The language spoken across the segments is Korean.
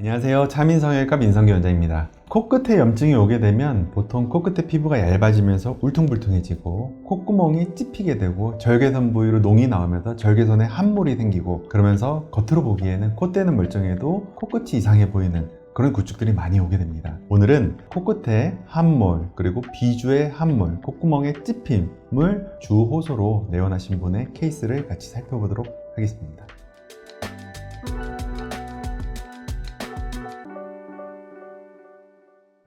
안녕하세요. 차민성형외과 민성기 원장입니다. 코끝에 염증이 오게 되면 보통 코끝의 피부가 얇아지면서 울퉁불퉁해지고 콧구멍이 찝히게 되고 절개선 부위로 농이 나오면서 절개선에 함몰이 생기고, 그러면서 겉으로 보기에는 콧대는 멀쩡해도 코끝이 이상해 보이는 그런 구축들이 많이 오게 됩니다. 오늘은 코끝에 함몰, 그리고 비주의 함몰, 콧구멍의 찝힘을 주 호소로 내원하신 분의 케이스를 같이 살펴보도록 하겠습니다.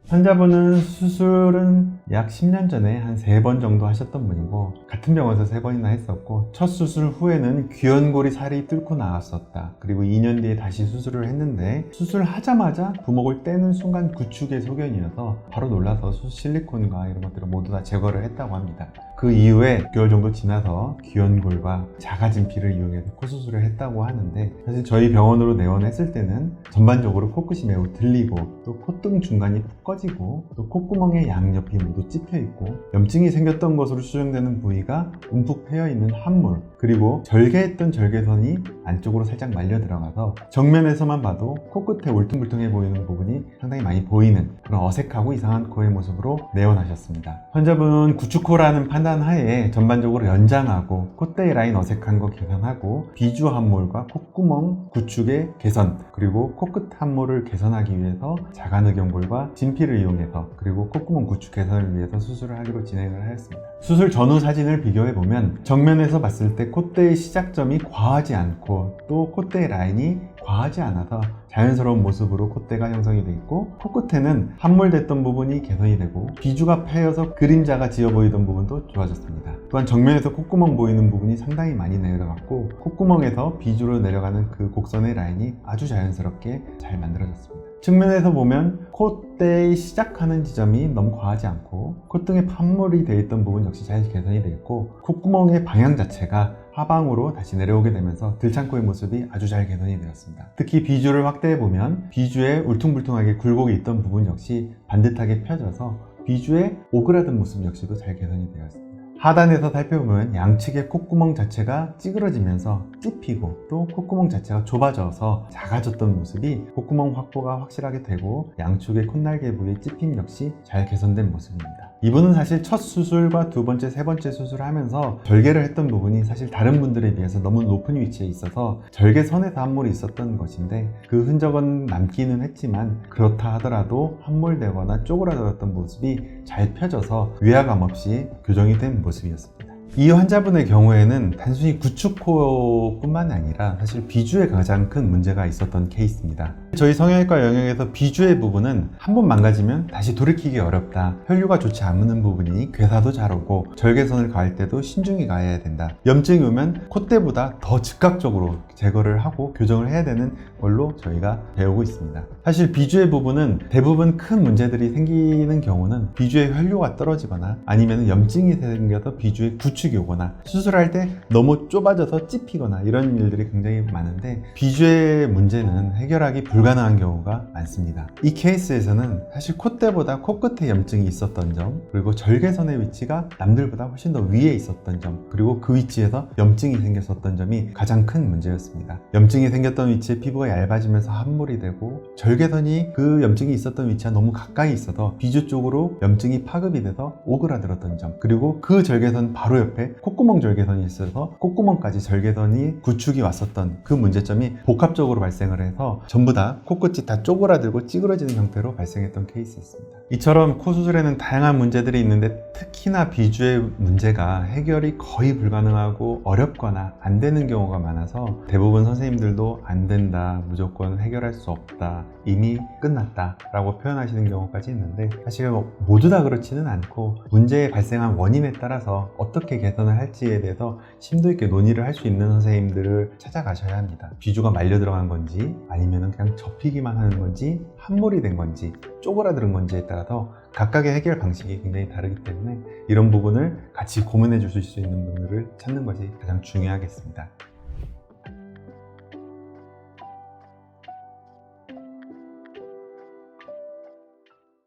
환자분은 수술은 약 10년 전에 한 3번 정도 하셨던 분이고, 같은 병원에서 3번이나 했었고, 첫 수술 후에는 귀연골이 살이 뚫고 나왔었다. 그리고 2년 뒤에 다시 수술을 했는데, 수술하자마자 부목을 떼는 순간 구축의 소견이어서 바로 놀라서 실리콘과 이런 것들을 모두 다 제거를 했다고 합니다. 그 이후에 6개월 정도 지나서 귀연골과 자가진피를 이용해서 코수술을 했다고 하는데, 사실 저희 병원으로 내원했을 때는 전반적으로 코끝이 매우 들리고, 또 콧등 중간이 푹 꺼지고, 또 콧구멍의 양옆이 모두 찝혀있고, 염증이 생겼던 것으로 추정되는 부위가 움푹 패여있는 함몰, 그리고 절개했던 절개선이 안쪽으로 살짝 말려 들어가서 정면에서만 봐도 코끝에 울퉁불퉁해 보이는 부분이 상당히 많이 보이는 그런 어색하고 이상한 코의 모습으로 내원하셨습니다. 환자분은 구축코라는 판단 하에 전반적으로 연장하고 콧대 라인 어색한 거 개선하고, 비주 함몰과 콧구멍 구축의 개선, 그리고 코끝 함몰을 개선하기 위해서 자가늑연골과 진피를 이용해서, 그리고 콧구멍 구축 개선을 위해서 수술을 하기로 진행을 하였습니다. 수술 전후 사진을 비교해보면 정면에서 봤을 때 콧대의 시작점이 과하지 않고, 또 콧대 라인이 과하지 않아서 자연스러운 모습으로 콧대가 형성이 되어 있고, 코끝에는 함몰됐던 부분이 개선이 되고, 비주가 패여서 그림자가 지어 보이던 부분도 좋아졌습니다. 또한 정면에서 콧구멍 보이는 부분이 상당히 많이 내려갔고, 콧구멍에서 비주로 내려가는 그 곡선의 라인이 아주 자연스럽게 잘 만들어졌습니다. 측면에서 보면 콧대의 시작하는 지점이 너무 과하지 않고, 콧등에 함몰이 되어 있던 부분 역시 잘 개선이 되어 있고, 콧구멍의 방향 자체가 하방으로 다시 내려오게 되면서 들창코의 모습이 아주 잘 개선이 되었습니다. 특히 비주를 확대해보면 비주에 울퉁불퉁하게 굴곡이 있던 부분 역시 반듯하게 펴져서 비주의 오그라든 모습 역시도 잘 개선이 되었습니다. 하단에서 살펴보면 양측의 콧구멍 자체가 찌그러지면서 찝히고, 또 콧구멍 자체가 좁아져서 작아졌던 모습이 콧구멍 확보가 확실하게 되고, 양쪽의 콧날개 부위의 찝힘 역시 잘 개선된 모습입니다. 이분은 사실 첫 수술과 두 번째, 세 번째 수술을 하면서 절개를 했던 부분이 사실 다른 분들에 비해서 너무 높은 위치에 있어서 절개선에서 함몰이 있었던 것인데, 그 흔적은 남기는 했지만 그렇다 하더라도 함몰되거나 쪼그라들었던 모습이 잘 펴져서 위화감 없이 교정이 된 모습이었습니다. 이 환자분의 경우에는 단순히 구축코뿐만 아니라 사실 비주에 가장 큰 문제가 있었던 케이스입니다. 저희 성형외과 영역에서 비주의 부분은 한번 망가지면 다시 돌이키기 어렵다, 혈류가 좋지 않는 부분이니 괴사도 잘 오고, 절개선을 가할 때도 신중히 가야 된다, 염증이 오면 콧대보다 더 즉각적으로 제거를 하고 교정을 해야 되는 걸로 저희가 배우고 있습니다. 사실 비주의 부분은 대부분 큰 문제들이 생기는 경우는 비주의 혈류가 떨어지거나, 아니면 염증이 생겨서 비주의 구축이 오거나, 수술할 때 너무 좁아져서 찝히거나, 이런 일들이 굉장히 많은데, 비주의 문제는 해결하기 불가능한 경우가 많습니다. 이 케이스에서는 사실 콧대보다 코끝에 염증이 있었던 점, 그리고 절개선의 위치가 남들보다 훨씬 더 위에 있었던 점, 그리고 그 위치에서 염증이 생겼었던 점이 가장 큰 문제였습니다. 염증이 생겼던 위치에 피부가 얇아지면서 함몰이 되고, 절개선이 그 염증이 있었던 위치와 너무 가까이 있어서 비주 쪽으로 염증이 파급이 돼서 오그라들었던 점, 그리고 그 절개선 바로 옆에 콧구멍 절개선이 있어서 콧구멍까지 절개선이 구축이 왔었던 그 문제점이 복합적으로 발생을 해서 전부 다 코끝이 다 쪼그라들고 찌그러지는 형태로 발생했던 케이스였습니다. 이처럼 코 수술에는 다양한 문제들이 있는데, 특히나 비주의 문제가 해결이 거의 불가능하고 어렵거나 안 되는 경우가 많아서 대부분 선생님들도 안 된다, 무조건 해결할 수 없다, 이미 끝났다 라고 표현하시는 경우까지 있는데, 사실 모두 다 그렇지는 않고, 문제에 발생한 원인에 따라서 어떻게 개선을 할지에 대해서 심도 있게 논의를 할 수 있는 선생님들을 찾아가셔야 합니다. 비주가 말려 들어간 건지, 아니면 그냥 접히기만 하는 건지, 함몰이 된 건지, 쪼그라드는 건지에 따라서 각각의 해결 방식이 굉장히 다르기 때문에, 이런 부분을 같이 고민해 주실 수 있는 분들을 찾는 것이 가장 중요하겠습니다.